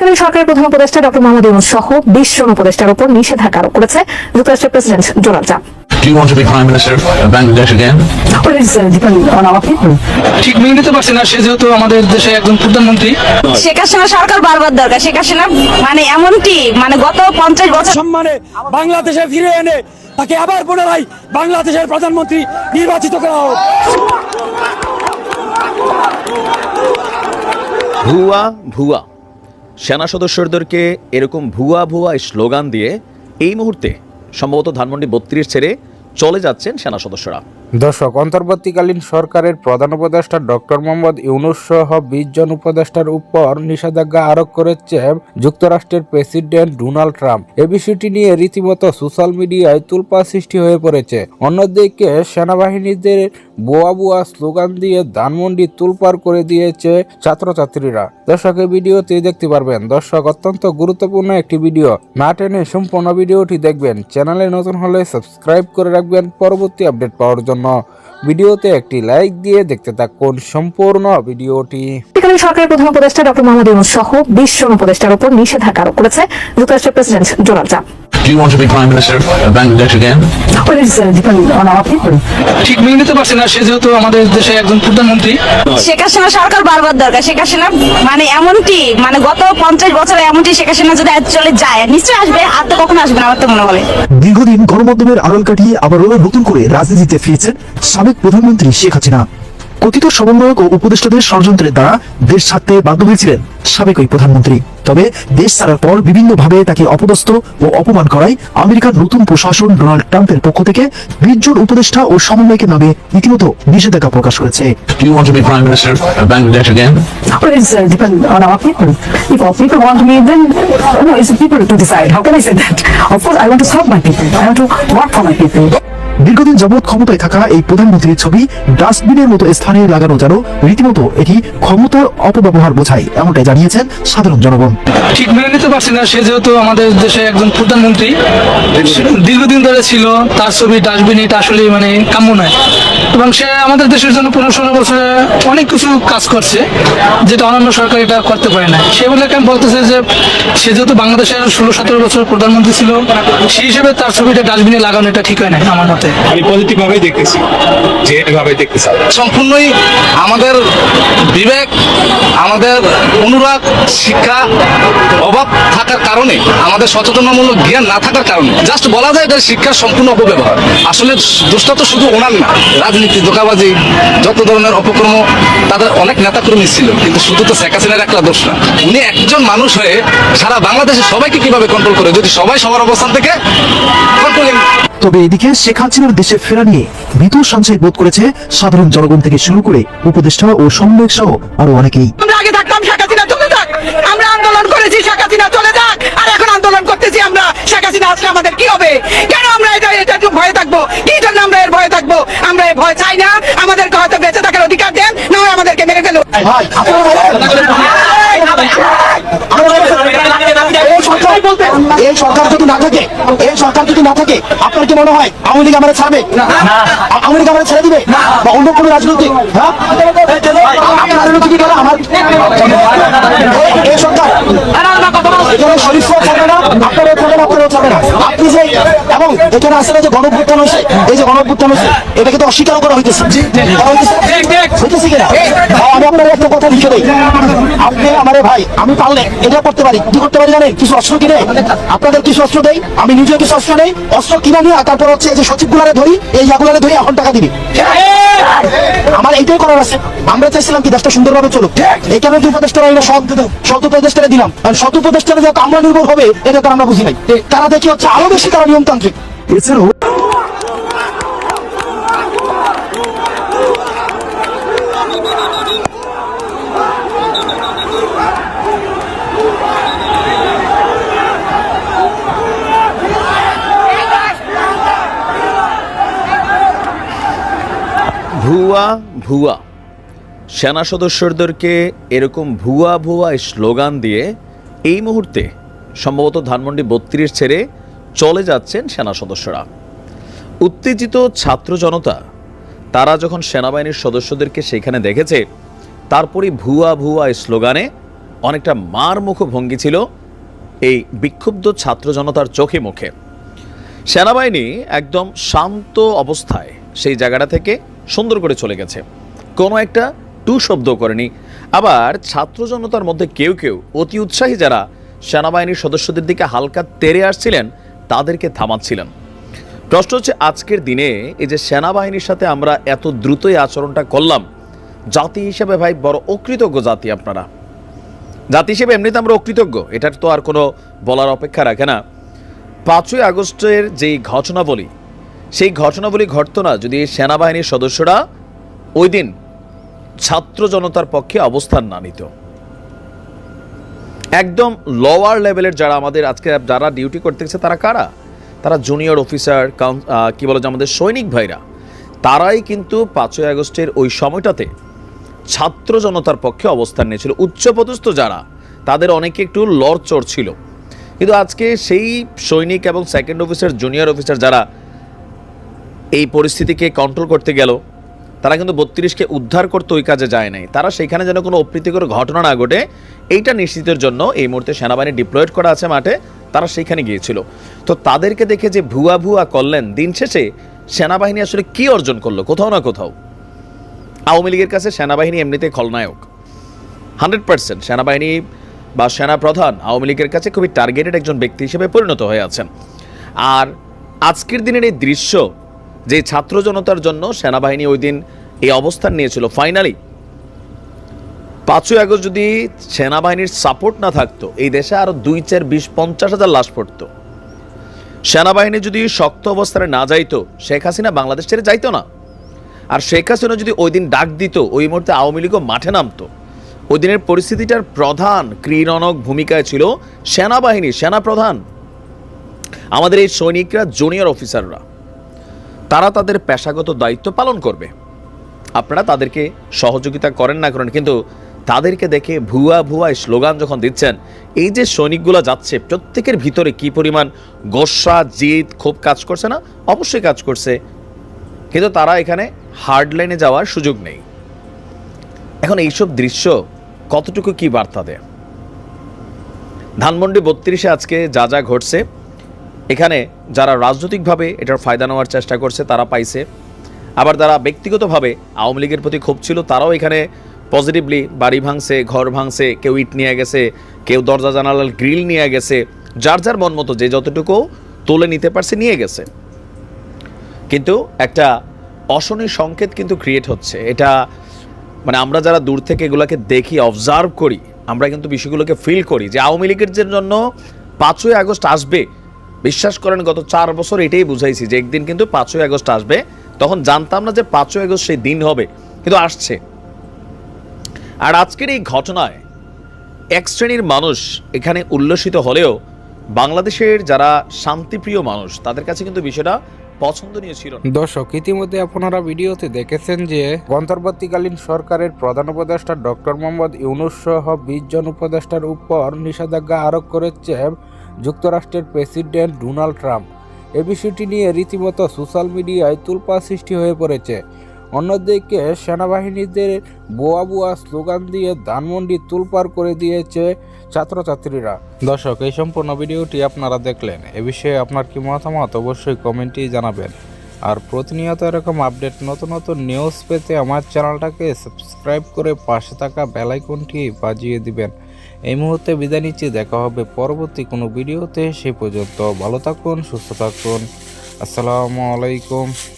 তৎকালীন সরকারের প্রধান উপদেষ্টা ডক্টর মোহাম্মদ ইউনূস সহ 20 জন উপদেষ্টার উপর নিষেধাজ্ঞা আরোপ করেছে যুক্তরাষ্ট্রের president Donald Trump. Do you want to be Prime Minister of Bangladesh again? Well, it's depending on our people. ঠিক মেনে নিতে পারছে না, সে যেহেতু আমাদের দেশে একজন প্রধানমন্ত্রী। শেখ হাসিনা সরকার বারবার দরকার। শেখ হাসিনা মানে এমনকি গত 50 বছর সম্মানে বাংলাদেশে ফিরে এনে তাকে আবার পুনরায় বাংলাদেশের প্রধানমন্ত্রী নির্বাচিত করা হোক। ভুয়া ভুয়া সেনা সদস্যদেরকে এরকম ভুয়া ভুয়া স্লোগান দিয়ে এই মুহূর্তে সম্ভবত ধানমন্ডি 32 ছেড়ে চলে যাচ্ছেন সেনা সদস্যরা। দর্শক, অন্তর্বর্তীকালীন সরকারের প্রধান উপদেষ্টা ডক্টর মোহাম্মদ ইউনূস সহ 20 জন উপদেষ্টার উপর নিষেধাজ্ঞা আরোপ করেছে যুক্তরাষ্ট্রের প্রেসিডেন্ট ডোনাল্ড ট্রাম্প। এই বিষয়টি নিয়ে রীতিমতো সোশ্যাল মিডিয়ায় তোলপাড় সৃষ্টি হয়ে পড়েছে। অন্যদিকে সেনাবাহিনীদের বোয়া বোয়া স্লোগান দিয়ে ধানমন্ডি তোলপাড় করে দিয়েছে ছাত্রছাত্রীরা। দর্শক, এই ভিডিওতে দেখতে পারবেন। দর্শক, অত্যন্ত গুরুত্বপূর্ণ একটি ভিডিও, না টেনে সম্পূর্ণ ভিডিওটি দেখবেন। চ্যানেলে নতুন হলে সাবস্ক্রাইব করে রাখবেন পরবর্তী আপডেট পাওয়ার জন্য। ভিডিওতে একটি লাইক দিয়ে দেখতে থাকুন সম্পূর্ণ ভিডিওটি। তৎকালীন সরকারের প্রধান উপদেষ্টা ডক্টর মোহাম্মদ ইউনূস সহ 20 জন উপদেষ্টার উপর নিষেধাজ্ঞা আরোপ করেছে যুক্তরাষ্ট্রের president Donald Trump. Do you want to be Prime Minister of Bangladesh again? Well, it's depending on our people. ঠিক মেনে নিতে পারছে না, সে যেহেতু আমাদের দেশে একজন প্রধানমন্ত্রী। শেখ হাসিনা সরকার বারবার দরকার। শেখ হাসিনা মানে এমনকি গত 50 বছরে এমনকি শেখ হাসিনা যদি চলে যায়, নিশ্চয়ই আসবে, আর তো কখনো আসবে না আমার তো মনে হয়। দীর্ঘদিন গণমাধ্যমের আড়াল কাটিয়ে আবারও নতুন করে রাজনীতিতে ফিরেছেন সাবেক প্রধানমন্ত্রী শেখ হাসিনা। কথিত সমন্বয়ক ও উপদেষ্টাদের ষড়যন্ত্রের দ্বারা দেশ ছাড়তে বাধ্য হয়েছিলেন সাবেক ওই প্রধানমন্ত্রী। তবে দেশ ছাড়ার পর বিভিন্নভাবে তাকে অপদস্থ ও অপমান করায় আমেরিকার নতুন প্রশাসন ডোনাল্ড ট্রাম্পের পক্ষ থেকে 20 জন উপদেষ্টা ও সমন্বয়কের নামে রীতিমতো নিষেধাজ্ঞা প্রকাশ করেছে। Do you want to be Prime Minister of Bangladesh again? Well, it's depending on our people. If our people want me, then no, it's the people to decide. How can I say that? Of course, I want to serve my people. I want to work for my people. দীর্ঘদিন যাবৎ ক্ষমতায় থাকা এই প্রধানমন্ত্রীর ছবি ডাস্টবিনের মতো স্থানে লাগানো যেন রীতিমতো এটি ক্ষমতার অপব্যবহার বোঝায়, এমনটাই জানিয়েছেন সাধারণ জনগণ। ঠিক মেনে নিতে পারছে না, সে যেহেতু আমাদের দেশে একজন প্রধানমন্ত্রী দীর্ঘদিন ধরে ছিল, তার ছবি ডাস্টবিনে এটা আসলে কাম্য নয়। এবং সে আমাদের দেশের জন্য 15-16 বছরে অনেক কিছু কাজ করছে, যেটা অন্যান্য সরকার এটা করতে পারে না। সে বলে কেন বলতেছে যে সে যেহেতু বাংলাদেশের 16-17 বছর প্রধানমন্ত্রী ছিল, সেই হিসেবে তার ছবিটা ডাস্টবিনে লাগানো এটা ঠিক হয় না আমার মতে। আমি পজিটিভ ভাবেই দেখতেছি, যে এভাবে দেখতেছি সম্পূর্ণই আমাদের বিবেক, আমাদের অনুরাগ, শিক্ষা অভাব থাকার কারণে, আমাদের সচেতনতামূলক জ্ঞান না থাকার কারণে জাস্ট বলা যায় এটা শিক্ষার সম্পূর্ণ অপব্যবহার। আসলে দোষটা তো শুধু ওনার না, রাজনীতি, ধোঁকাবাজি, যত ধরনের অপকর্ম তাদের অনেক নেতাকর্মী ছিল, কিন্তু শুধু তো শেখ হাসিনার একটা দোষ না। উনি একজন মানুষ হয়ে সারা বাংলাদেশের সবাইকে কিভাবে কন্ট্রোল করে, যদি সবাই সবার অবস্থান থেকে কন্ট্রোলিং। তবে এদিকে শেখ হাসিনার দেশে ফেরা নিয়ে ভীত সঞ্চয় বোধ করেছে সাধারণ জনগণ থেকে শুরু করে উপদেষ্টা ও সমন্বয়ক সহ আরো অনেকেই। আমরা আগে থাকতাম শেখ হাসিনা চলে যাক, আমরা আন্দোলন করেছি শেখ হাসিনা চলে যাক, আর এখন আন্দোলন করতেছি আমরা শেখ হাসিনা আসলে আমাদের কি হবে? কেন আমরা এটা ভয়ে থাকবো? কি জন্য আমরা এর ভয়ে থাকবো? আমরা এই ভয় চাই না। আমাদেরকে হয়তো বেঁচে থাকার অধিকার দেন, না হয় আমাদেরকে মেরে ফেলো। এই সরকার যদি না থাকে, এই সরকার যদি না থাকে, আপনার কি মনে হয় আওয়ামী লীগ আমাদের ছাড়বে? আওয়ামী লীগ আমাদের ছেড়ে দিবে বা অন্য কোনো রাজনৈতিক এই সরকার আপনি যে এবং এখানে আসলে যে গণভ্যুত্থান হয়েছে, এই যে গণভ্যুত্থান হয়েছে, এটাকে তো অস্বীকার করা হইতেছে কিনা? আমি আপনার একটা কথা লিখে দেই, আপনি আমার ভাই, আমি পারলে এটা করতে পারি, কি করতে পারি জানেন? কিছু অস্ত্র কিনে আপনাদের কিছু অস্ত্র দেই, আমি নিজেও কিছু অস্ত্র নেই, অস্ত্র কিনে নিয়ে তারপর হচ্ছে যে সচিব গুলারে ধরি, এই জাগুলারে ধরি, এখন টাকা দিবি। আমার এইটাই করার আছে। আমরা চাইছিলাম কি দেশটা সুন্দরভাবে চলুক, এই কারণে উপদেষ্টারা শত উপদেষ্টারা দিলাম, কারণ শত উপদেষ্টারা যে আমরা নির্ভর হবে এটা তো আমরা বুঝি নাই। তারা দেখি হচ্ছে আরো বেশি তারা নিয়মতান্ত্রিক। এছাড়াও ভুয়া ভুয়া সেনা সদস্যদেরকে এরকম ভুয়া ভুয়া স্লোগান দিয়ে এই মুহূর্তে সম্ভবত ধানমন্ডি 32 ছেড়ে চলে যাচ্ছেন সেনা সদস্যরা। উত্তেজিত ছাত্র জনতা তারা যখন সেনাবাহিনীর সদস্যদেরকে সেখানে দেখেছে, তারপরই ভুয়া ভুয়া স্লোগানে অনেকটা মারমুখ ভঙ্গি ছিল এই বিক্ষুব্ধ ছাত্র জনতার চোখে মুখে। সেনাবাহিনী একদম শান্ত অবস্থায় সেই জায়গাটা থেকে সুন্দর করে চলে গেছে, কোনো একটা টু শব্দ করেনি। আবার ছাত্র জনতার মধ্যে কেউ কেউ অতি উৎসাহী যারা সেনাবাহিনীর সদস্যদের দিকে হালকা তেড়ে আসছিলেন তাদেরকে থামাচ্ছিলেন। প্রশ্ন হচ্ছে, আজকের দিনে এই যে সেনাবাহিনীর সাথে আমরা এত দ্রুতই আচরণটা করলাম, জাতি হিসেবে ভাই বড় অকৃতজ্ঞ জাতি আপনারা। জাতি হিসেবে এমনিতে আমরা অকৃতজ্ঞ, এটার তো আর কোনো বলার অপেক্ষা রাখে না। 5ই আগস্টের যেই ঘটনাবলী, সেই ঘটনাবলী ঘটতো না যদি সেনাবাহিনীর সদস্যরা ওই দিন ছাত্র জনতার পক্ষে অবস্থান না নিত। একদম লোয়ার লেভেলের যারা আমাদের আজকে যারা ডিউটি করতেছে তারা কারা? তারা জুনিয়র অফিসার, কি বলে যে আমাদের সৈনিক ভাইরা, তারাই কিন্তু 5ই আগস্টের ওই সময়টাতে ছাত্র জনতার পক্ষে অবস্থান নিয়েছিল। উচ্চপদস্থ যারা, তাদের অনেকে একটু লড়চড় ছিল, কিন্তু আজকে সেই সৈনিক এবং সেকেন্ড অফিসার, জুনিয়র অফিসার যারা এই পরিস্থিতিকে কন্ট্রোল করতে গেল, তারা কিন্তু 32কে উদ্ধার করতে ওই কাজে যায় নাই। তারা সেখানে যেন কোনো অপ্রীতিকর ঘটনা না ঘটে এইটা নিশ্চিতের জন্য এই মুহূর্তে সেনাবাহিনী ডিপ্লয়েড করা আছে মাঠে, তারা সেইখানে গিয়েছিল। তো তাদেরকে দেখে যে ভুয়া ভুয়া করলেন, দিন শেষে সেনাবাহিনী আসলে কি অর্জন করলো? কোথাও না কোথাও আওয়ামী লীগের কাছে সেনাবাহিনী এমনিতে খলনায়ক, 100% সেনাবাহিনী বা সেনাপ্রধান আওয়ামী লীগের কাছে খুবই টার্গেটেড একজন ব্যক্তি হিসেবে পরিণত হয়ে আছেন। আর আজকের দিনের এই দৃশ্য, যে ছাত্র জনতার জন্য সেনাবাহিনী ওই দিন এই অবস্থান নিয়েছিল, ফাইনালি 5ই আগস্ট যদি সেনাবাহিনীর সাপোর্ট না থাকতো, এই দেশে আরো 2, 4, 20, 50 হাজার লাশ পড়তো। সেনাবাহিনী যদি শক্ত অবস্থানে না যাইতো, শেখ হাসিনা বাংলাদেশ ছেড়ে যাইতো না। আর শেখ হাসিনা যদি ওই দিন ডাক দিত, ওই মুহূর্তে আওয়ামী লীগও মাঠে নামতো। ওই দিনের পরিস্থিতিটার প্রধান ক্রীড়নক ভূমিকায় ছিল সেনাবাহিনী, সেনাপ্রধান। আমাদের এই সৈনিকরা, জুনিয়র অফিসাররা, তারা তাদের পেশাগত দায়িত্ব পালন করবে। আপনারা তাদেরকে সহযোগিতা করেন না করেন, কিন্তু তাদেরকে দেখে ভুয়া ভুয়া স্লোগান যখন দিচ্ছেন, এই যে সৈনিকগুলো যাচ্ছে, প্রত্যেকের ভিতরে কি পরিমাণ গোসা, জিদ, ক্ষোভ কাজ করছে না? অবশ্যই কাজ করছে, কিন্তু তারা এখানে হার্ড লাইনে যাওয়ার সুযোগ নেই। এখন এইসব দৃশ্য কতটুকু কি বার্তা দেয়? ধানমন্ডি 32-এ আজকে যা যা ঘটছে, এখানে যারা রাজনৈতিকভাবে এটার ফায়দা নেওয়ার চেষ্টা করছে তারা পাইছে, আবার যারা ব্যক্তিগতভাবে আওয়ামী লীগের প্রতি ক্ষোভ ছিল তারাও এখানে পজিটিভলি বাড়ি ভাঙছে, ঘর ভাঙছে, কেউ ইট নিয়ে গেছে, কেউ দরজা জানালার গ্রিল নিয়ে গেছে, যার যার মন মতো যে যতটুকু তুলে নিতে পারছে নিয়ে গেছে। কিন্তু একটা অশনি সংকেত কিন্তু ক্রিয়েট হচ্ছে। এটা মানে আমরা যারা দূর থেকে এগুলোকে দেখি, অবজার্ভ করি, আমরা কিন্তু বিষয়গুলোকে ফিল করি যে আওয়ামী লীগের জন্য 5ই আগস্ট আসবে। বিশ্বাস করেন, গত 4 বছর এটাই বুঝাইছি যে একদিন কিন্তু 5ই আগস্ট আসবে। তখন জানতাম না যে 5ই আগস্ট সেই দিন হবে, কিন্তু আসছে। আর আজকের এই ঘটনায় এক শ্রেণীর মানুষ এখানে উল্লসিত হলেও বাংলাদেশের যারা শান্তিপ্রিয় মানুষ তাদের কাছে কিন্তু বিষয়টা পছন্দনীয় ছিল। দর্শক, ইতিমধ্যে আপনারা ভিডিওতে দেখেছেন যে অন্তর্বর্তীকালীন সরকারের প্রধান উপদেষ্টা ডক্টর মোহাম্মদ ইউনূস সহ 20 জন উপদেষ্টার উপর নিষেধাজ্ঞা আরোপ করেছে যুক্তরাষ্ট্রের প্রেসিডেন্ট ডোনাল্ড ট্রাম্প। এ বিষয়টি নিয়ে রীতিমতো সোশ্যাল মিডিয়ায় তোলপাড় সৃষ্টি হয়ে পড়েছে। অন্যদিকে সেনাবাহিনীদের বোয়া বোয়া স্লোগান দিয়ে ধানমন্ডি তোলপাড় করে দিয়েছে ছাত্রছাত্রীরা। দর্শক, এই সম্পূর্ণ ভিডিওটি আপনারা দেখলেন। এ বিষয়ে আপনার কি মতামত অবশ্যই কমেন্টেই জানাবেন। আর প্রতিনিয়ত এরকম আপডেট, নতুন নতুন নিউজ পেতে আমার চ্যানেলটাকে সাবস্ক্রাইব করে পাশে থাকা বেল আইকনটি বাজিয়ে দিবেন। এই মুহূর্তে বিদায় নিচ্ছি, দেখা হবে পরবর্তী কোনো ভিডিওতে। সেই পর্যন্ত ভালো থাকুন, সুস্থ থাকুন। আসসালামু আলাইকুম।